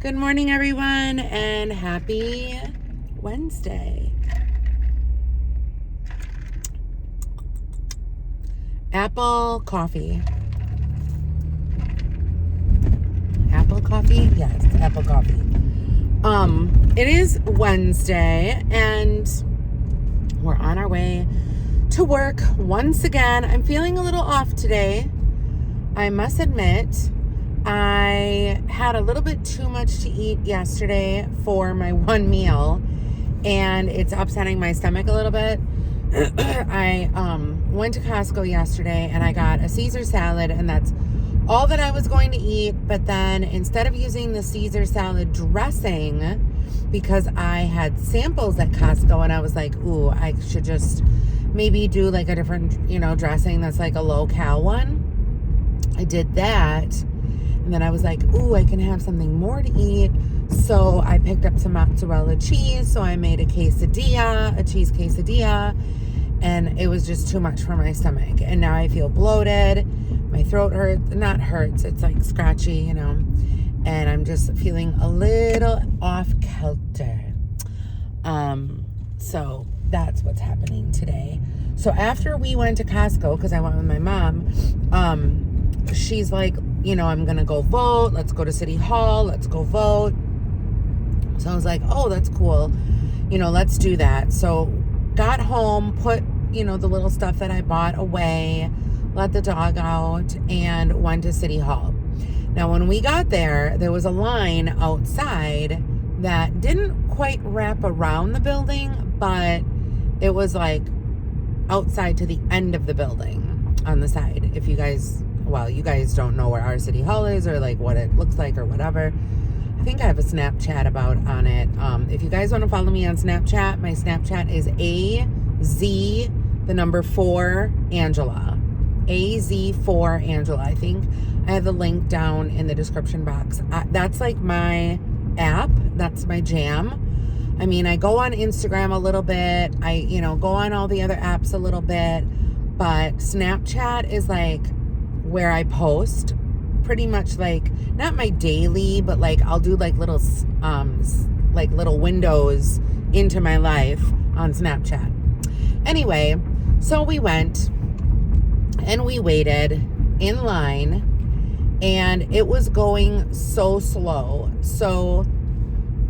Good morning, everyone, and happy Wednesday. Apple coffee. Apple coffee? Yes, apple coffee. It is Wednesday, and we're on our way to work once again. I'm feeling a little off today. I must admit, I had a little bit too much to eat yesterday for my one meal, and it's upsetting my stomach a little bit. I went to Costco yesterday and I got a Caesar salad, and that's all that I was going to eat. But then instead of using the Caesar salad dressing, because I had samples at Costco, and I was like, ooh, I should just maybe do like a different, dressing that's like a low-cal one. I did that. And then I was like, ooh, I can have something more to eat. So I picked up some mozzarella cheese. So I made a cheese quesadilla. And it was just too much for my stomach. And now I feel bloated. My throat hurts. It's like scratchy, And I'm just feeling a little off kilter. So that's what's happening today. So after we went to Costco, because I went with my mom, she's like, I'm going to go vote. Let's go to City Hall. Let's go vote. So I was like, oh, that's cool. Let's do that. So got home, put, the little stuff that I bought away, let the dog out, and went to City Hall. Now, when we got there, there was a line outside that didn't quite wrap around the building, but it was like outside to the end of the building on the side. If you guys don't know where our City Hall is or like what it looks like or whatever. I think I have a Snapchat on it. If you guys want to follow me on Snapchat, my Snapchat is AZ4 Angela. AZ4 Angela. I think I have the link down in the description box. That's like my app. That's my jam. I mean, I go on Instagram a little bit. I, go on all the other apps a little bit. But Snapchat is like where I post pretty much, like, not my daily, but like I'll do like little windows into my life on Snapchat. Anyway, so we went and we waited in line, and it was going so slow. So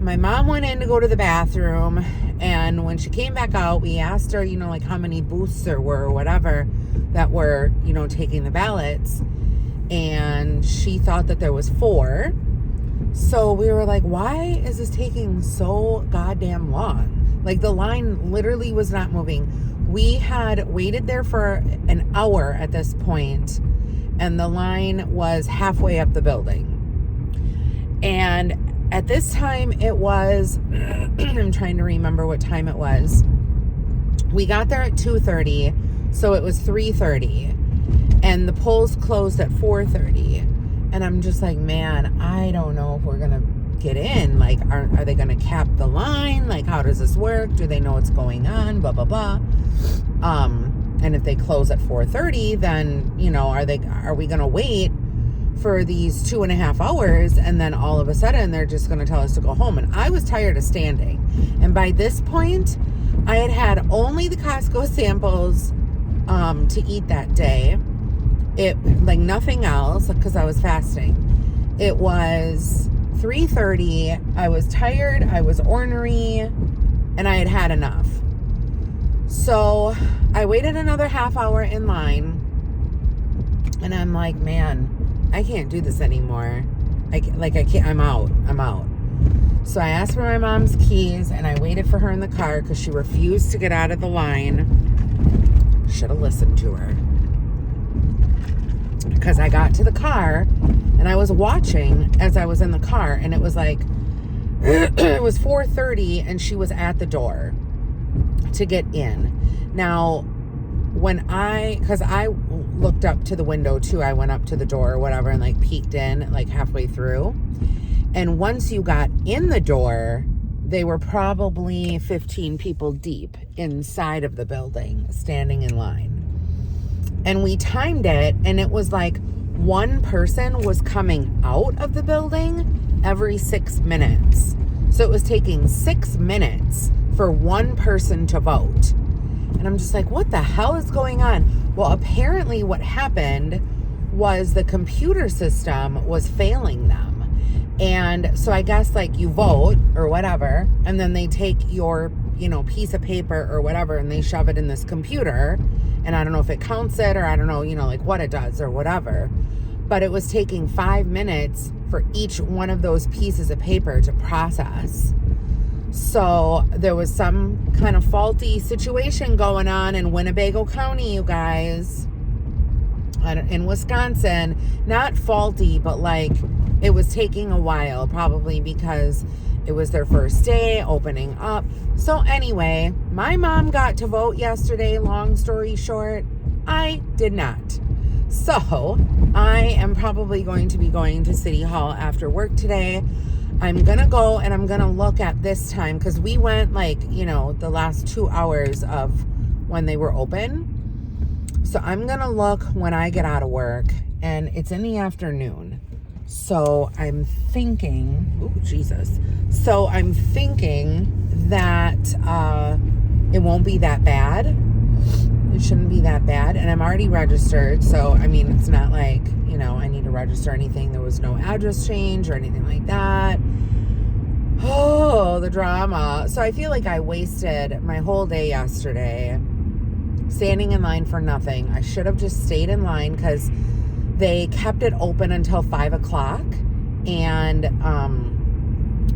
my mom went in to go to the bathroom, and when she came back out, we asked her, like how many booths there were or whatever that were, taking the ballots. And she thought that there was 4. So we were like, why is this taking so goddamn long? Like, the line literally was not moving. We had waited there for an hour at this point, and the line was halfway up the building. And at this time it was, I'm trying to remember what time it was. We got there at 2:30, so it was 3:30. And the polls closed at 4:30. And I'm just like, man, I don't know if we're going to get in. Like, are they going to cap the line? Like, how does this work? Do they know what's going on? Blah, blah, blah. And if they close at 4:30, then, are we going to wait for these 2.5 hours? And then all of a sudden, they're just going to tell us to go home. And I was tired of standing. And by this point, I had only the Costco samples to eat that day. It, like, nothing else, because I was fasting. It was 3:30. I was tired. I was ornery, and I had had enough. So I waited another half hour in line, and I'm like, man, I can't do this anymore. I can't. I'm out. So I asked for my mom's keys, and I waited for her in the car because she refused to get out of the line. Should have listened to her. Because I got to the car, and I was watching as I was in the car, and it was like, it was 4:30, and she was at the door to get in. Now, because I looked up to the window too, I went up to the door or whatever and like peeked in like halfway through. And once you got in the door, they were probably 15 people deep inside of the building, standing in line. And we timed it, and it was like one person was coming out of the building every 6 minutes. So it was taking 6 minutes for one person to vote. And I'm just like, what the hell is going on? Well, apparently what happened was the computer system was failing them. And so I guess like you vote or whatever, and then they take your, piece of paper or whatever, and they shove it in this computer. And I don't know if it counts it, or I don't know, like what it does or whatever. But it was taking 5 minutes for each one of those pieces of paper to process. So there was some kind of faulty situation going on in Winnebago County, you guys, in Wisconsin. Not faulty, but like it was taking a while, probably because it was their first day opening up. So anyway, my mom got to vote yesterday. Long story short, I did not. So I am probably going to be going to City Hall after work today. I'm going to go and I'm going to look at this time, because we went the last 2 hours of when they were open. So I'm going to look when I get out of work, and it's in the afternoon. So I'm thinking, So I'm thinking that it won't be that bad. It shouldn't be that bad. And I'm already registered. So, it's not like, I need to register anything. There was no address change or anything like that. Oh, the drama. So I feel like I wasted my whole day yesterday standing in line for nothing. I should have just stayed in line, because they kept it open until 5 o'clock. And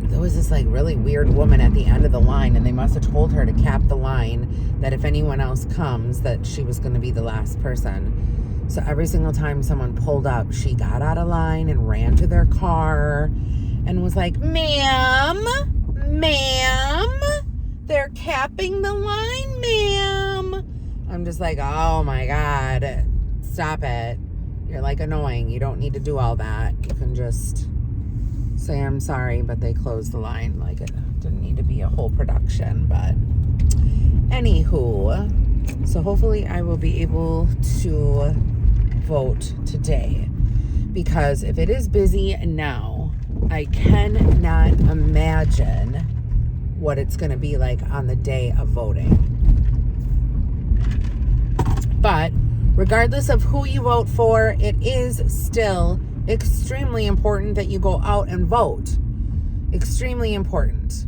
there was this like really weird woman at the end of the line, and they must have told her to cap the line, that if anyone else comes, that she was going to be the last person. So every single time someone pulled up, she got out of line and ran to their car and was like, ma'am, they're capping the line, ma'am. I'm just like, oh my God, stop it. You're like annoying. You don't need to do all that. You can just say, I'm sorry, but they closed the line. Like, it didn't need to be a whole production. But anywho, so hopefully I will be able to vote today, because if it is busy now, I cannot imagine what it's going to be like on the day of voting. But regardless of who you vote for, it is still extremely important that you go out and vote. Extremely important.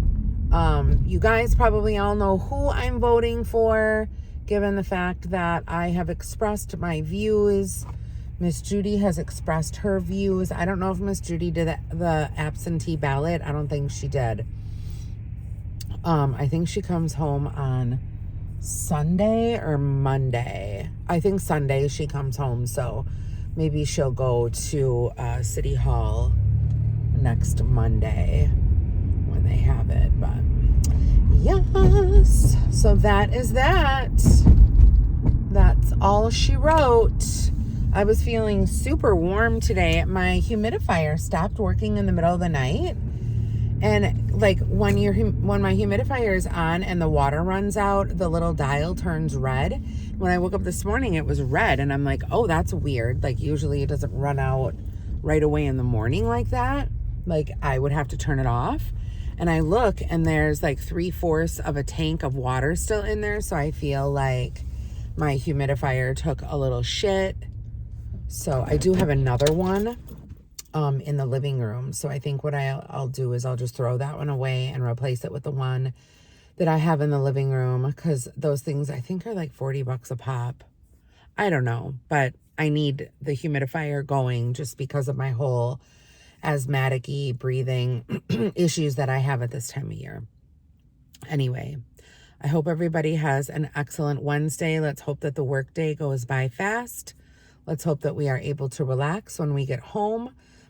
You guys probably all know who I'm voting for, given the fact that I have expressed my views. Miss Judy has expressed her views. I don't know if Miss Judy did the absentee ballot. I don't think she did. I think she comes home on Sunday or Monday. I think Sunday she comes home, so maybe she'll go to City Hall next Monday when they have it. But yes, so that is that. That's all she wrote. I was feeling super warm today. My humidifier stopped working in the middle of the night. And like when my humidifier is on and the water runs out, the little dial turns red. When I woke up this morning, it was red, and I'm like, oh, that's weird. Like usually it doesn't run out right away in the morning like that. Like I would have to turn it off. And I look, and there's like 3/4 of a tank of water still in there. So I feel like my humidifier took a little shit. So I do have another one in the living room. So I think what I'll do is I'll just throw that one away and replace it with the one that I have in the living room, because those things I think are like $40 a pop. I don't know, but I need the humidifier going just because of my whole asthmatic-y breathing issues that I have at this time of year. Anyway, I hope everybody has an excellent Wednesday. Let's hope that the workday goes by fast. Let's hope that we are able to relax when we get home.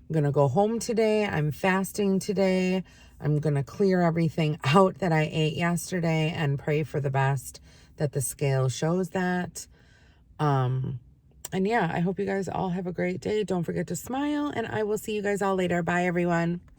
I'm going to go home today. I'm fasting today. I'm going to clear everything out that I ate yesterday and pray for the best that the scale shows that. And yeah, I hope you guys all have a great day. Don't forget to smile, and I will see you guys all later. Bye, everyone.